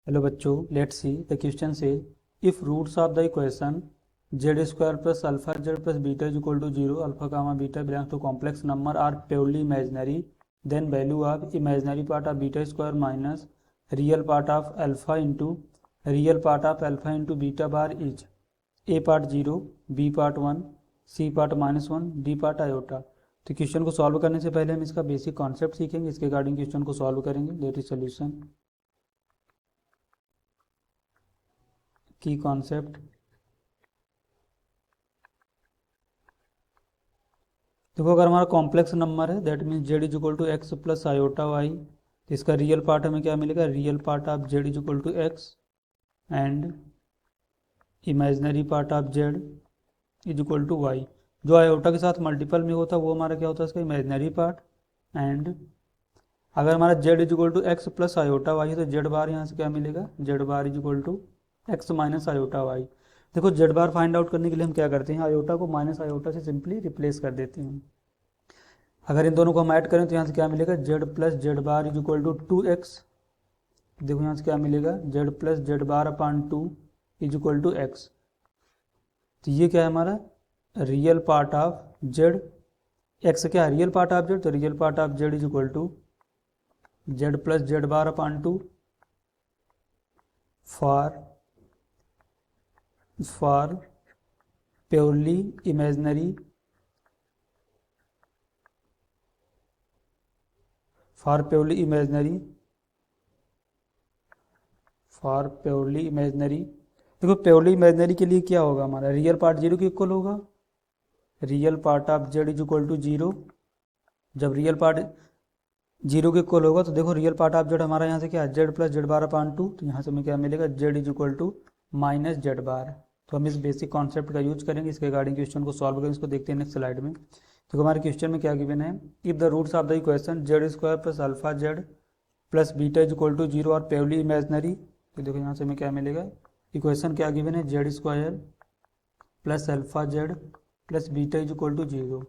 Hello बच्चों, let's see the question से if roots of the equation z square plus alpha Z plus beta is equal to zero alpha comma beta belongs to complex number are purely imaginary then value of imaginary part of beta square minus real part of alpha into beta bar is A part zero, B part one, C part minus one, D part iota. तो question को solve करने से पहले हम इसका basic concept सीखेंगे, इसके regarding question को सॉल्व करेंगे। लेट इज सोल्यूशन की कॉन्सेप्ट। देखो, अगर हमारा कॉम्प्लेक्स नंबर है that means z is equal to x plus iota y, तो इसका रियल पार्ट हमें क्या मिलेगा? Real part of Z is equal to x and imaginary part of Z is equal to y. जो iota के साथ multiple में होता है वो हमारा क्या होता है? इसका इमेजिनरी पार्ट। एंड अगर हमारा z is equal to x plus iota y है तो जेड बार यहाँ से क्या मिलेगा? Z bar is equal to x minus iota y. देखो, जेड बार फाइंड आउट करने के लिए हम क्या करते हैं? आयोटा को माइनस आयोटा से सिंपली रिप्लेस कर देते हैं। अगर इन दोनों को हम ऐड करें तो यहाँ से क्या मिलेगा? Z plus Z bar is equal to two X. देखो यहाँ से क्या मिलेगा? Z plus Z bar upon two is equal to X. तो ये क्या है हमारा? Real part of Z. X क्या है? Real part of Z. तो real part of Z is equal to Z plus Z bar upon two for purely imaginary for purely imaginary. देखो, purely imaginary के लिए क्या होगा? हमारा रियल पार्ट जीरो के इक्वल होगा। Real part of Z is equal to zero. जब real part zero के इक्वल होगा तो देखो, रियल पार्ट ऑफ जेड हमारा यहाँ से क्या है? Z plus Z bar upon two. तो यहाँ से हमें क्या मिलेगा? Z is equal to minus Z bar. तो हम इस बेसिक कॉन्सेप्ट का यूज करेंगे, इसके रिगार्डिंग क्वेश्चन को सॉल्व करेंगे। इसको देखते हैं नेक्स्ट स्लाइड में। तो हमारे क्वेश्चन में क्या गिवन है? If the roots of the equation z square plus alpha Z plus beta is equal to zero और प्योरली इमेजिनरी। तो देखो यहाँ से हमें क्या मिलेगा? इक्वेशन क्या गिवन है? Z square plus alpha Z plus beta is equal to zero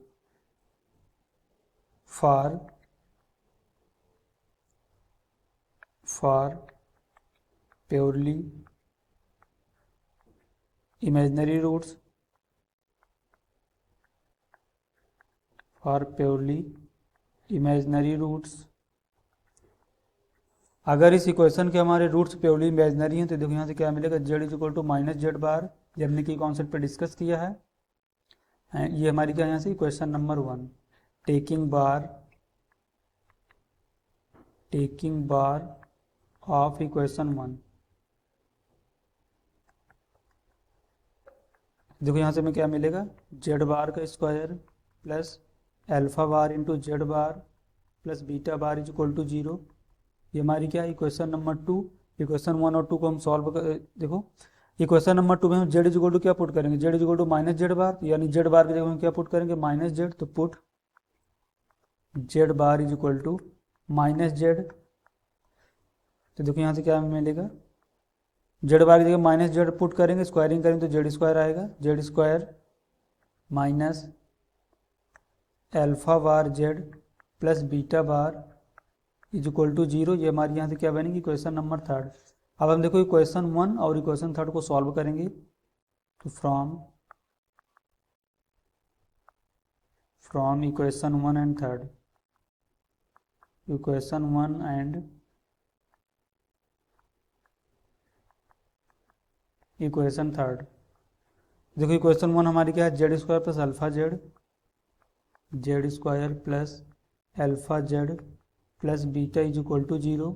for purely imaginary roots अगर इस इक्वेशन के हमारे रूट्स प्योरली इमेजिनरी हैं तो देखो यहाँ से क्या मिलेगा? Z is equal to minus Z bar. ये हमने की कॉन्सेप्ट पे डिस्कस किया है। ये हमारी क्या यहाँ से equation number one. Taking bar of equation one. देखो यहाँ से हमें क्या मिलेगा? जेड बार का square plus alpha bar into z bar plus beta bar is equal to zero. ये हमारी क्या है? Equation number two. Equation one और टू को हम सॉल्व कर, देखो इक्वेशन नंबर टू में हम जेड इज इक्वल टू क्या पुट करेंगे? Z is equal to minus Z bar, यानी जेड बार की जगह हम क्या पुट करेंगे? Minus Z. तो put Z bar is equal to minus Z. तो देखो यहाँ से क्या मिलेगा? जेड बार की जगह माइनस जेड पुट करेंगे, स्क्वायरिंग करेंगे तो जेड स्क्वायर आएगा। Z square minus alpha bar Z plus beta bar is equal to zero. ये हमारी यहाँ से क्या बनेगी? Equation number third. अब हम देखो इक्वेशन वन और इक्वेशन थर्ड को सॉल्व करेंगे। तो from equation one and third, equation one and equation third. देखो इक्वेशन वन हमारी क्या है? Z square plus alpha z, Z square plus alpha Z plus beta is equal to zero.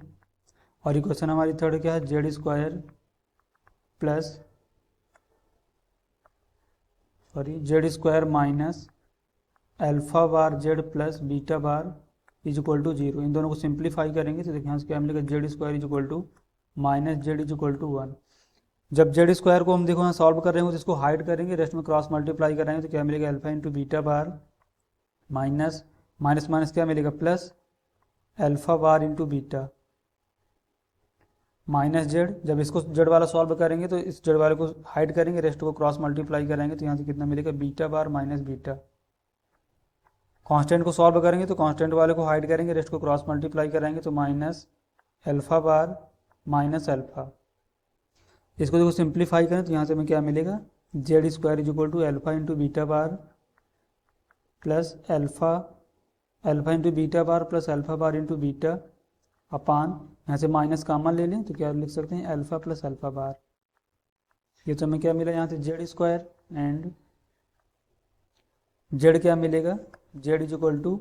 और equation हमारी third क्या है? Z square plus Z square minus alpha bar Z plus beta bar is equal to zero. इन दोनों को simplify करेंगे तो देखिए यहाँ से क्या मिलेगा? Z square is equal to minus z is equal to one. जब जेड स्क्वायर को हम देखो यहाँ सॉल्व कर रहे हो तो इसको हाइड करेंगे, रेस्ट में क्रॉस मल्टीप्लाई कराएंगे तो क्या मिलेगा? अल्फा इंटू बीटा बार माइनस माइनस माइनस क्या मिलेगा? Plus alpha bar into beta minus Z. जब इसको जेड वाला सॉल्व करेंगे तो इस जेड वाले को हाइड करेंगे, रेस्ट को क्रॉस मल्टीप्लाई कराएंगे तो यहाँ से कितना मिलेगा? बीटा बार माइनस बीटा। कांस्टेंट को सॉल्व करेंगे तो कांस्टेंट वाले को हाइड करेंगे, रेस्ट को क्रॉस मल्टीप्लाई कराएंगे तो माइनस अल्फा बार माइनस अल्फ़ा। इसको देखो सिंप्लीफाई करें तो यहाँ से हमें क्या मिलेगा, Z square is equal to alpha into beta bar plus alpha, alpha into beta bar plus alpha bar into beta upon, यहाँ से माइनस कॉमन ले लें तो क्या लिख सकते हैं, अल्फ़ा प्लस अल्फ़ा बार। ये तो हमें क्या मिला यहाँ से जेड स्क्वायर, एंड जेड क्या मिलेगा, Z is equal to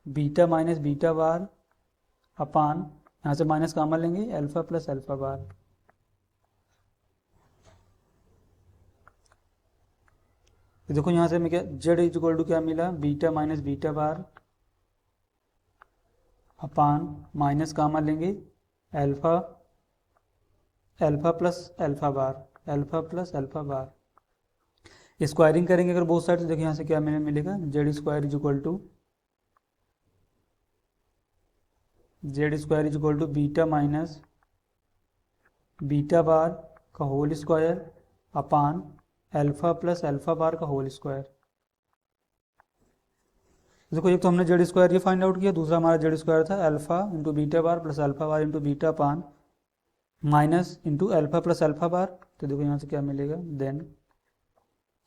beta minus beta bar upon, यहाँ से माइनस कॉमन लेंगे, अल्फ़ा प्लस अल्फ़ा बार। तो देखो यहाँ से हमें क्या, जेड इज इक्वल टू क्या मिला, beta minus beta bar upon minus common लेंगे, अल्फ़ा, अल्फ़ा प्लस अल्फ़ा बार, अल्फ़ा प्लस अल्फ़ा बार। स्क्वायरिंग करेंगे अगर बोथ साइड तो देखिए यहाँ से क्या मिलेगा, Z square is equal to, Z square is equal to beta minus beta bar का whole square upon alpha plus alpha bar का होल स्क्वायर। देखो एक तो हमने जेड स्क्वायर ये फाइंड आउट किया, दूसरा हमारा जेड स्क्वायर था alpha into beta bar plus alpha bar into beta upon minus into alpha plus alpha bar. तो देखो यहाँ से क्या मिलेगा, देन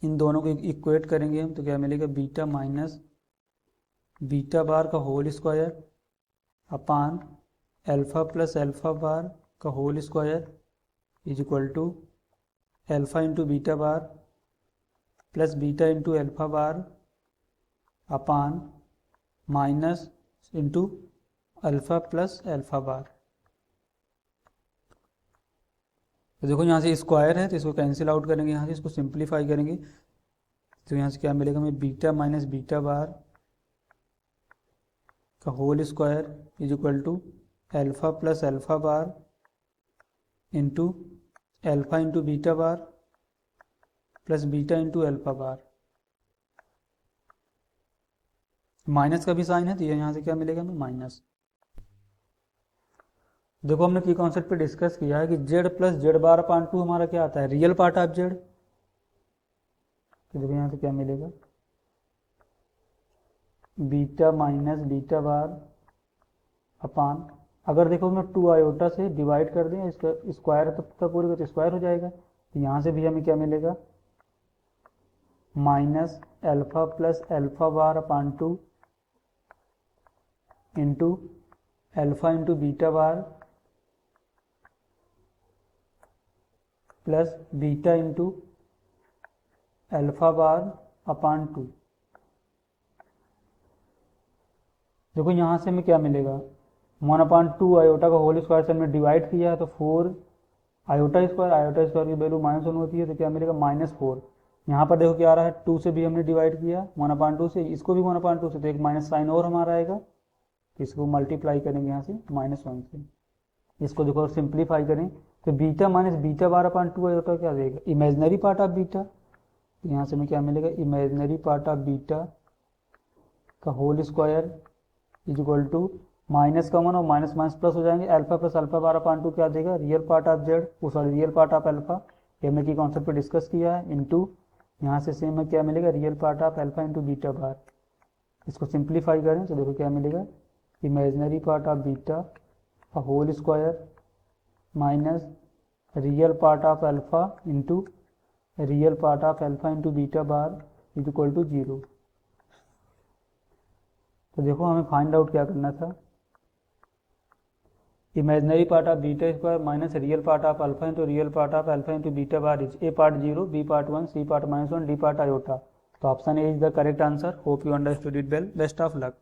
इन दोनों को इक्वेट करेंगे हम तो क्या मिलेगा, बीटा माइनस बीटा बार का whole square upon alpha plus alpha bar का whole square is equal to alpha into beta bar plus beta into alpha bar upon minus into alpha plus alpha bar. तो देखो यहाँ से square है तो इसको cancel out करेंगे, यहाँ से इसको सिंप्लीफाई करेंगे तो यहाँ से क्या मिलेगा हमें, बीटा माइनस बीटा बार का whole square is equal to alpha plus alpha bar into alpha into beta bar plus beta into alpha bar. Minus का भी साइन है तो ये यहाँ से क्या मिलेगा हमें, माइनस। देखो हमने की कॉन्सेप्ट पे डिस्कस किया है कि Z plus Z bar upon to हमारा क्या आता है, रियल पार्ट ऑफ जेड। तो देखो यहाँ से क्या मिलेगा, बीटा माइनस बीटा बार अपान, अगर देखो मैं 2 आयोटा से डिवाइड कर दें इसका स्क्वायर तब पूरे तो स्क्वायर हो जाएगा, तो यहाँ से भी हमें क्या मिलेगा, minus alpha plus alpha bar upon two into alpha into beta bar plus beta into alpha bar upon two. देखो यहाँ से हमें क्या मिलेगा, 1/2 आयोटा का होल स्क्वायर से हमने डिवाइड किया है तो 4 आयोटा स्क्वायर की वैल्यू -1 होती है तो क्या मिलेगा, -4। यहाँ पर देखो क्या आ रहा है, 2 से भी हमने डिवाइड किया 1/2 से, इसको भी 1/2 से, तो एक माइनस साइन और हमारा आएगा तो इसको मल्टीप्लाई करेंगे यहाँ से -1 से। इसको देखो सिंप्लीफाई करें तो बीटा माइनस बीटा बार अपान 2 आयोटा क्या देगा, इमेजनरी पार्ट ऑफ बीटा। तो यहाँ से हमें क्या मिलेगा, इमेजनरी पार्ट ऑफ बीटा का whole square is equal to minus common और माइनस माइनस प्लस हो जाएंगे, alpha plus alpha bar upon two क्या देगा, real part of z, sorry real part of alpha. ये हमने की कॉन्सेप्ट पे डिस्कस किया है, इनटू यहाँ से सेम में क्या मिलेगा, real part of alpha into beta bar. इसको सिंप्लीफाई करें तो देखो क्या मिलेगा, इमेजनरी पार्ट ऑफ बीटा का whole square minus real part of alpha into real part of alpha into beta bar is equal to 0। तो देखो हमें फाइंड आउट क्या करना था, imaginary part of beta square minus real part of alpha into real part of alpha into beta bar is A part 0, B part 1, C part -1, D part iota. तो option A is the correct answer. Hope you understood it well, best of luck.